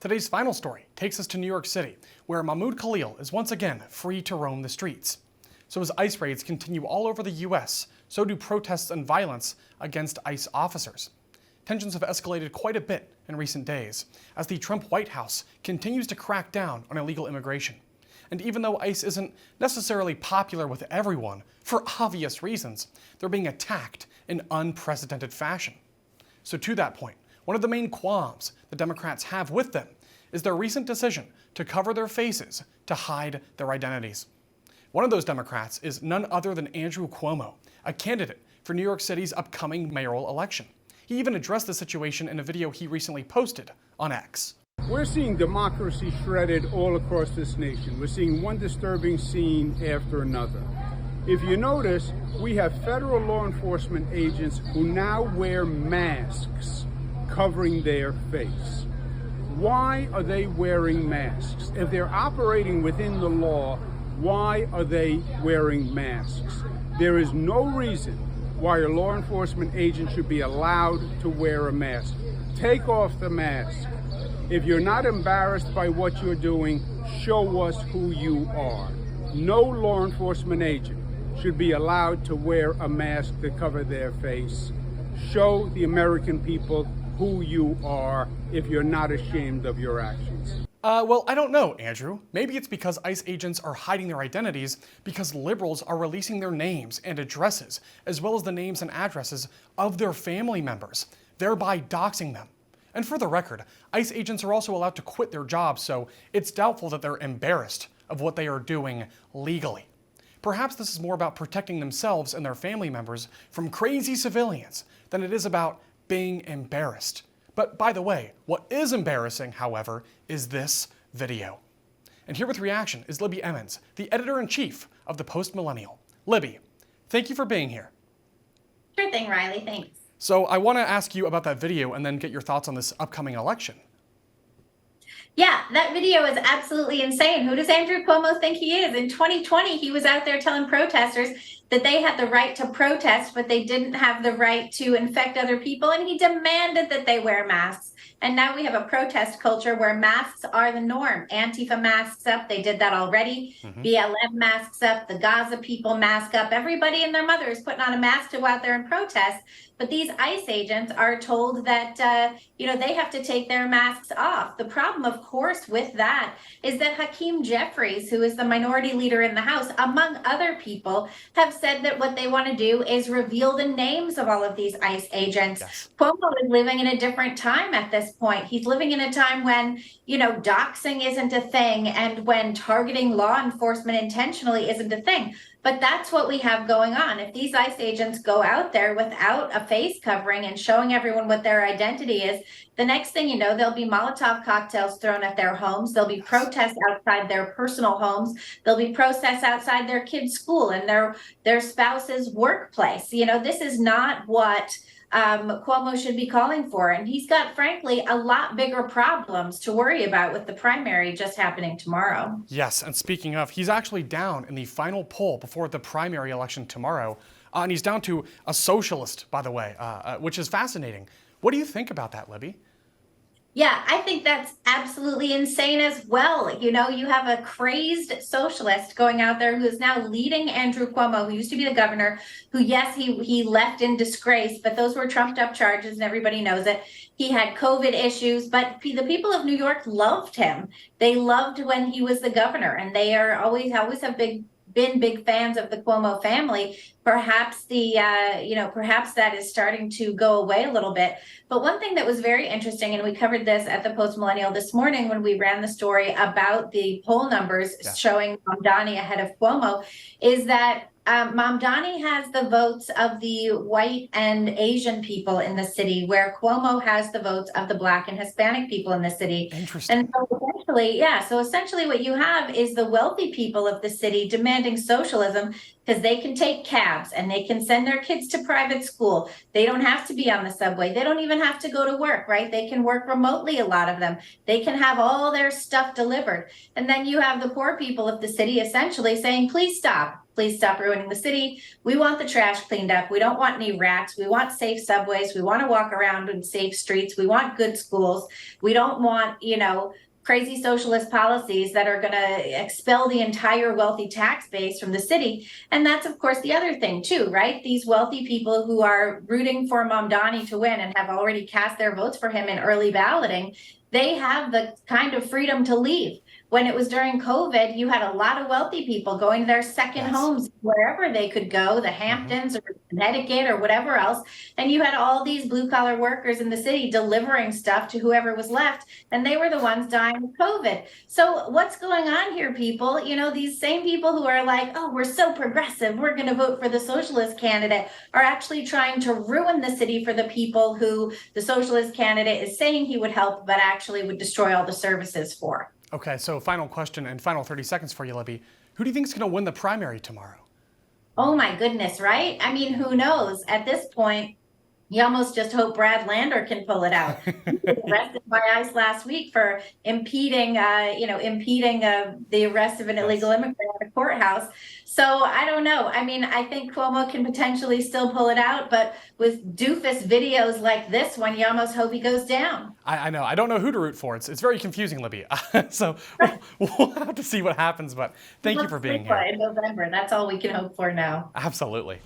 Today's final story takes us to New York City, where Mahmoud Khalil is once again free to roam the streets. So as ICE raids continue all over the U.S., so do protests and violence against ICE officers. Tensions have escalated quite a bit in recent days, as the Trump White House continues to crack down on illegal immigration. And even though ICE isn't necessarily popular with everyone, for obvious reasons, they're being attacked in unprecedented fashion. So to that point, one of the main qualms the Democrats have with them is their recent decision to cover their faces to hide their identities. One of those Democrats is none other than Andrew Cuomo, a candidate for New York City's upcoming mayoral election. He even addressed the situation in a video he recently posted on X. We're seeing democracy shredded all across this nation. We're seeing one disturbing scene after another. If you notice, we have federal law enforcement agents who now wear masks covering their face. Why are they wearing masks? If they're operating within the law, why are they wearing masks? There is no reason why a law enforcement agent should be allowed to wear a mask. Take off the mask. If you're not embarrassed by what you're doing, show us who you are. No law enforcement agent should be allowed to wear a mask to cover their face. Show the American people who you are if you're not ashamed of your actions. Well, I don't know, Andrew. Maybe it's because ICE agents are hiding their identities because liberals are releasing their names and addresses, as well as the names and addresses of their family members, thereby doxing them. And for the record, ICE agents are also allowed to quit their jobs, so it's doubtful that they're embarrassed of what they are doing legally. Perhaps this is more about protecting themselves and their family members from crazy civilians than it is about being embarrassed. But by the way, what is embarrassing, however, is this video. And here with reaction is Libby Emmons, the editor-in-chief of the Post-Millennial. Libby, thank you for being here. Sure thing, Riley, thanks. So I want to ask you about that video and then get your thoughts on this upcoming election. Yeah, that video is absolutely insane. Who does Andrew Cuomo think he is? In 2020, he was out there telling protesters that they had the right to protest, but they didn't have the right to infect other people, and he demanded that they wear masks. And now we have a protest culture where masks are the norm. Antifa masks up, they did that already. BLM masks up, the Gaza people mask up. Everybody and their mother is putting on a mask to go out there and protest. But these ICE agents are told that, they have to take their masks off. The problem, of course, with that is that Hakeem Jeffries, who is the minority leader in the House, among other people, have said that what they want to do is reveal the names of all of these ICE agents. Yes. Cuomo is living in a different time at this point. He's living in a time when, doxing isn't a thing and when targeting law enforcement intentionally isn't a thing. But that's what we have going on. If these ICE agents go out there without a face covering and showing everyone what their identity is, the next thing you know, there'll be Molotov cocktails thrown at their homes. There'll be protests outside their personal homes. There'll be protests outside their kids' school and their spouse's workplace. This is not what Cuomo should be calling for. And he's got, frankly, a lot bigger problems to worry about with the primary just happening tomorrow. Yes, and speaking of, he's actually down in the final poll before the primary election tomorrow. And he's down to a socialist, by the way, which is fascinating. What do you think about that, Libby? Yeah, I think that's absolutely insane as well. You have a crazed socialist going out there who is now leading Andrew Cuomo, who used to be the governor, who, yes, he left in disgrace, but those were trumped up charges and everybody knows it. He had COVID issues, but the people of New York loved him. They loved when he was the governor, and they are always have been big fans of the Cuomo family. Perhaps perhaps that is starting to go away a little bit. But one thing that was very interesting, and we covered this at the Post-Millennial this morning when we ran the story about the poll numbers showing Mamdani ahead of Cuomo, is that Mamdani has the votes of the white and Asian people in the city, where Cuomo has the votes of the Black and Hispanic people in the city. Interesting. And so essentially what you have is the wealthy people of the city demanding socialism because they can take cabs and they can send their kids to private school. They don't have to be on the subway. They don't even have to go to work, right? They can work remotely, a lot of them. They can have all their stuff delivered. And then you have the poor people of the city essentially saying, please stop. Please stop ruining the city. We want the trash cleaned up. We don't want any rats. We want safe subways. We want to walk around in safe streets. We want good schools. We don't want, crazy socialist policies that are going to expel the entire wealthy tax base from the city. And that's, of course, the other thing, too, right? These wealthy people who are rooting for Mamdani to win and have already cast their votes for him in early balloting, they have the kind of freedom to leave. When it was during COVID, you had a lot of wealthy people going to their second homes, wherever they could go, the Hamptons or Connecticut or whatever else. And you had all these blue collar workers in the city delivering stuff to whoever was left. And they were the ones dying of COVID. So what's going on here, people? These same people who are like, oh, we're so progressive, we're going to vote for the socialist candidate, are actually trying to ruin the city for the people who the socialist candidate is saying he would help, but actually would destroy all the services for. Okay, so final question and final 30 seconds for you, Libby. Who do you think is going to win the primary tomorrow? Oh my goodness, right? I mean, who knows? At this point, you almost just hope Brad Lander can pull it out. He was arrested by ICE last week for impeding the arrest of an illegal immigrant at a courthouse. So I don't know. I mean, I think Cuomo can potentially still pull it out, but with doofus videos like this one, you almost hope he goes down. I know. I don't know who to root for. It's very confusing, Libby. So we'll have to see what happens, but thank you for being here. In November. That's all we can hope for now. Absolutely.